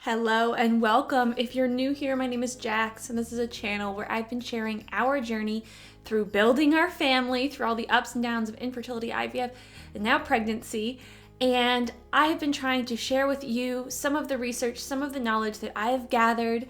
Hello and welcome. If you're new here, my name is JAKS, and this is a channel where I've been sharing our journey through building our family, through all the ups and downs of infertility, IVF, and now pregnancy. And I have been trying to share with you some of the research, some of the knowledge that I have gathered,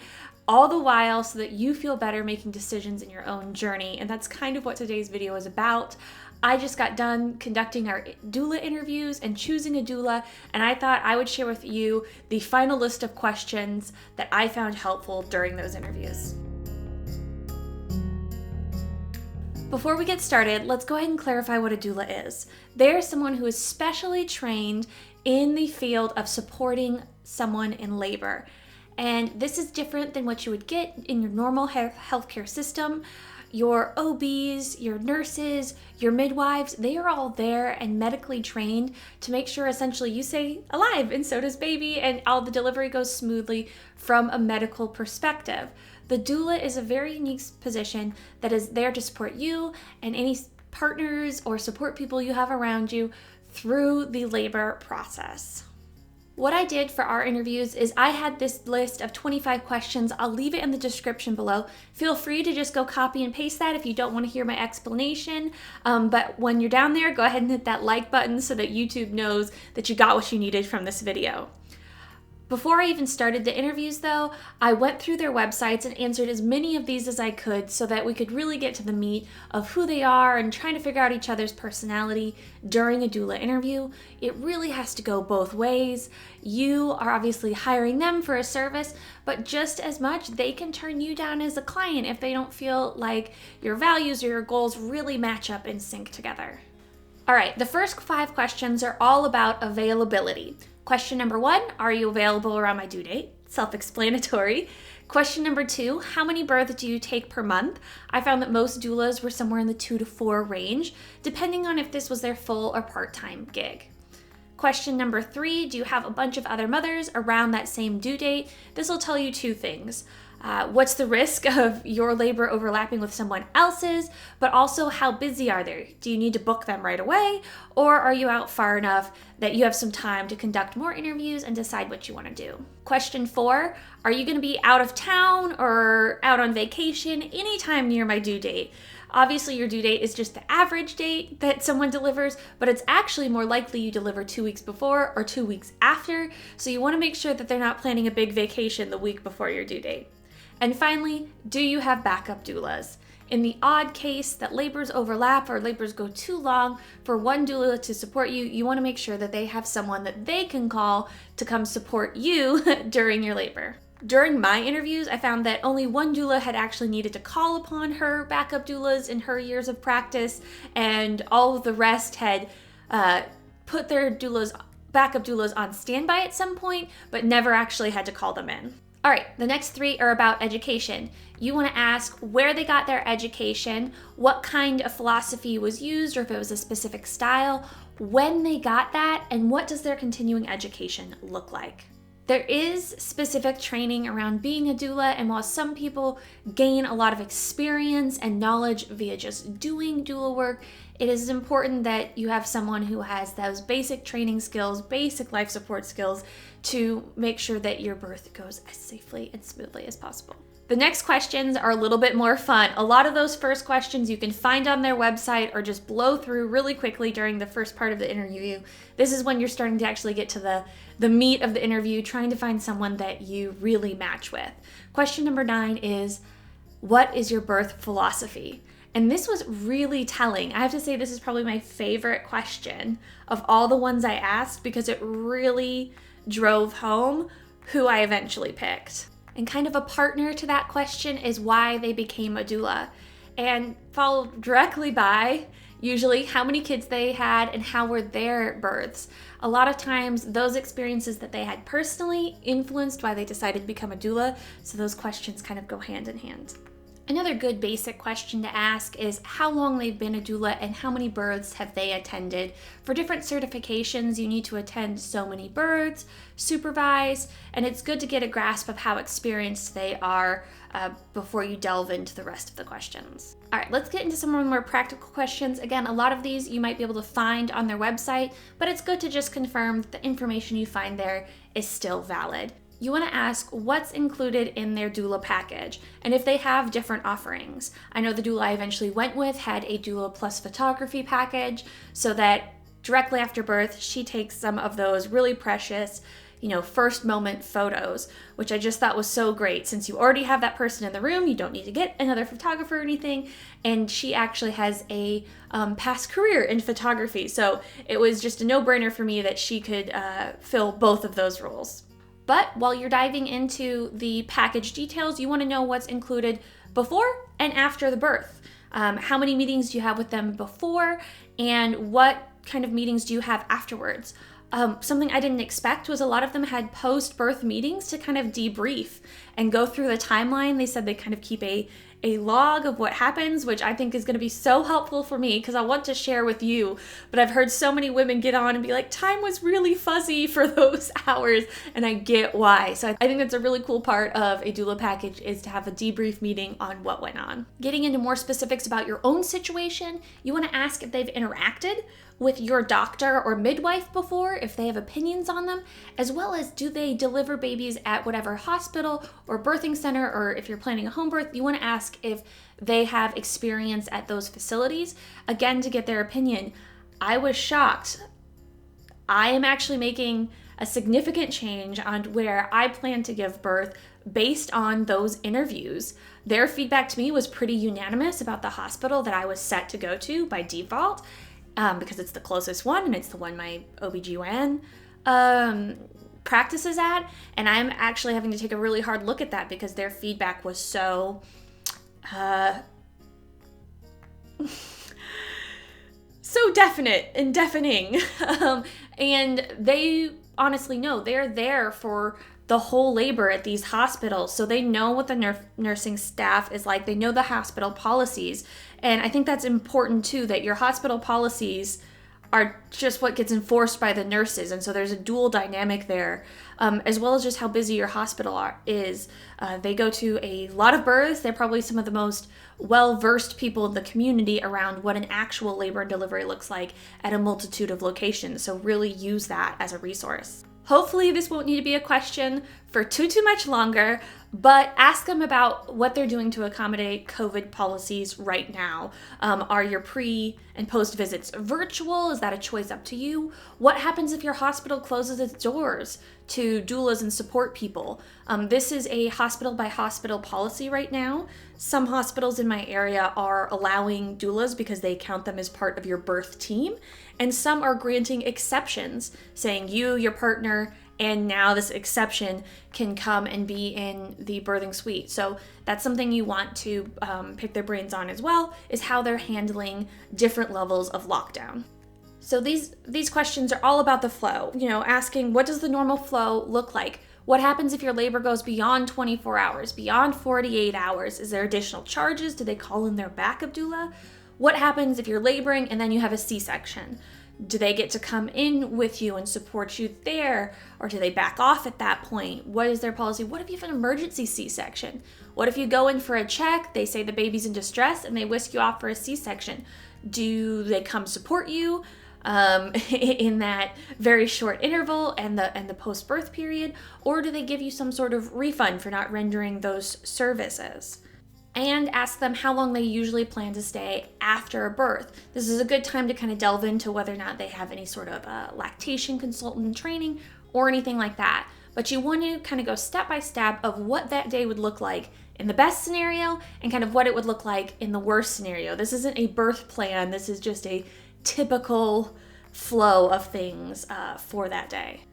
all the while so that you feel better making decisions in your own journey. And that's kind of what today's video is about. I just got done conducting our doula interviews and choosing a doula, and I thought I would share with you the final list of questions that I found helpful during those interviews. Before we get started, let's go ahead and clarify what a doula is. They're someone who is specially trained in the field of supporting someone in labor. And this is different than what you would get in your normal healthcare system. Your OBs, your nurses, your midwives, they are all there and medically trained to make sure essentially you stay alive and so does baby and all the delivery goes smoothly from a medical perspective. The doula is a very unique position that is there to support you and any partners or support people you have around you through the labor process. What I did for our interviews is I had this list of 25 questions. I'll leave it in the description below. Feel free to just go copy and paste that if you don't want to hear my explanation. But when you're down there, go ahead and hit that like button so that YouTube knows that you got what you needed from this video. Before I even started the interviews though, I went through their websites and answered as many of these as I could so that we could really get to the meat of who they are and trying to figure out each other's personality during a doula interview. It really has to go both ways. You are obviously hiring them for a service, but just as much, they can turn you down as a client if they don't feel like your values or your goals really match up and sync together. All right, the first 5 questions are all about availability. Question number 1, are you available around my due date? Self-explanatory. Question number 2, how many births do you take per month? I found that most doulas were somewhere in the 2 to 4 range, depending on if this was their full or part-time gig. Question number 3, do you have a bunch of other mothers around that same due date? This will tell you 2 things. What's the risk of your labor overlapping with someone else's, but also how busy are they? Do you need to book them right away, or are you out far enough that you have some time to conduct more interviews and decide what you want to do? Question 4, are you going to be out of town or out on vacation anytime near my due date? Obviously, your due date is just the average date that someone delivers, but it's actually more likely you deliver 2 weeks before or 2 weeks after, so you want to make sure that they're not planning a big vacation the week before your due date. And finally, do you have backup doulas? In the odd case that labors overlap or labors go too long for one doula to support you, you want to make sure that they have someone that they can call to come support you during your labor. During my interviews, I found that only one doula had actually needed to call upon her backup doulas in her years of practice, and all of the rest had put their backup doulas on standby at some point, but never actually had to call them in. All right, the next 3 are about education. You want to ask where they got their education, what kind of philosophy was used, or if it was a specific style, when they got that, and what does their continuing education look like. There is specific training around being a doula, and while some people gain a lot of experience and knowledge via just doing doula work, it is important that you have someone who has those basic training skills, basic life support skills to make sure that your birth goes as safely and smoothly as possible. The next questions are a little bit more fun. A lot of those first questions you can find on their website or just blow through really quickly during the first part of the interview. This is when you're starting to actually get to the meat of the interview, trying to find someone that you really match with. Question number 9 is, what is your birth philosophy? And this was really telling. I have to say this is probably my favorite question of all the ones I asked because it really drove home who I eventually picked. And kind of a partner to that question is why they became a doula. And followed directly by usually how many kids they had and how were their births. A lot of times those experiences that they had personally influenced why they decided to become a doula. So those questions kind of go hand in hand. Another good basic question to ask is how long they've been a doula and how many births have they attended. For different certifications, you need to attend so many births, supervise, and it's good to get a grasp of how experienced they are before you delve into the rest of the questions. All right, let's get into some more practical questions. Again, a lot of these you might be able to find on their website, but it's good to just confirm that the information you find there is still valid. you want to ask what's included in their doula package and if they have different offerings. I know the doula I eventually went with had a doula plus photography package, so that directly after birth, she takes some of those really precious, first moment photos, which I just thought was so great. Since you already have that person in the room, you don't need to get another photographer or anything. And she actually has a past career in photography. So it was just a no-brainer for me that she could fill both of those roles. But while you're diving into the package details, you want to know what's included before and after the birth. How many meetings do you have with them before, and what kind of meetings do you have afterwards? Something I didn't expect was a lot of them had post-birth meetings to kind of debrief and go through the timeline. They said they kind of keep a log of what happens, which I think is going to be so helpful for me because I want to share with you. But I've heard so many women get on and be like, time was really fuzzy for those hours, and I get why. So I think that's a really cool part of a doula package, is to have a debrief meeting on what went on. Getting into more specifics about your own situation, you want to ask if they've interacted with your doctor or midwife before, if they have opinions on them, as well as do they deliver babies at whatever hospital or birthing center, or if you're planning a home birth, you want to ask if they have experience at those facilities, again, to get their opinion. I was shocked. I am actually making a significant change on where I plan to give birth based on those interviews. Their feedback to me was pretty unanimous about the hospital that I was set to go to by default. Because it's the closest one and it's the one my OBGYN practices at. And I'm actually having to take a really hard look at that because their feedback was so so definite and deafening. And they honestly know they're there for the whole labor at these hospitals. So they know what the nursing staff is like. They know the hospital policies. And I think that's important too, that your hospital policies are just what gets enforced by the nurses. And so there's a dual dynamic there, as well as just how busy your hospital is. They go to a lot of births. They're probably some of the most well-versed people in the community around what an actual labor and delivery looks like at a multitude of locations. So really use that as a resource. Hopefully this won't need to be a question for too much longer, but ask them about what they're doing to accommodate COVID policies right now. Are your pre and post visits virtual? Is that a choice up to you? What happens if your hospital closes its doors to doulas and support people? This is a hospital by hospital policy right now. Some hospitals in my area are allowing doulas because they count them as part of your birth team, and some are granting exceptions, saying you, your partner, and now this exception can come and be in the birthing suite. So that's something you want to pick their brains on as well, is how they're handling different levels of lockdown. So these questions are all about the flow, asking what does the normal flow look like? What happens if your labor goes beyond 24 hours, beyond 48 hours? Is there additional charges? Do they call in their backup doula? What happens if you're laboring and then you have a C-section? Do they get to come in with you and support you there? Or do they back off at that point? What is their policy? What if you have an emergency C-section? What if you go in for a check, they say the baby's in distress, and they whisk you off for a C-section? Do they come support you in that very short interval and the post-birth period? Or do they give you some sort of refund for not rendering those services? And ask them how long they usually plan to stay after a birth. This is a good time to kind of delve into whether or not they have any sort of lactation consultant training or anything like that. But you want to kind of go step by step of what that day would look like in the best scenario and kind of what it would look like in the worst scenario. This isn't a birth plan. This is just a typical flow of things for that day.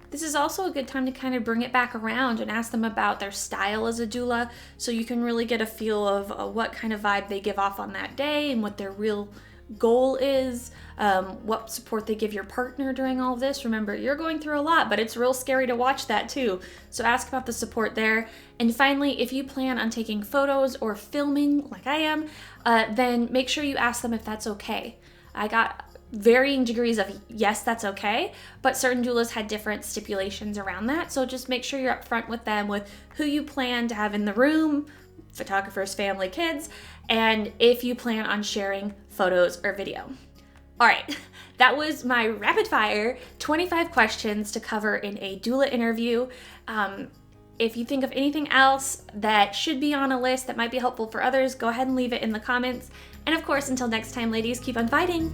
This is also a good time to kind of bring it back around and ask them about their style as a doula, so you can really get a feel of what kind of vibe they give off on that day and what their real goal is, what support they give your partner during all of this. Remember, you're going through a lot, but it's real scary to watch that too. So ask about the support there. And finally, if you plan on taking photos or filming like I am, then make sure you ask them if that's okay. I got varying degrees of yes, that's okay, but certain doulas had different stipulations around that. So just make sure you're upfront with them with who you plan to have in the room, photographers, family, kids, and if you plan on sharing photos or video. All right, that was my rapid fire 25 questions to cover in a doula interview. If you think of anything else that should be on a list that might be helpful for others, go ahead and leave it in the comments. And of course, until next time, ladies, keep on fighting.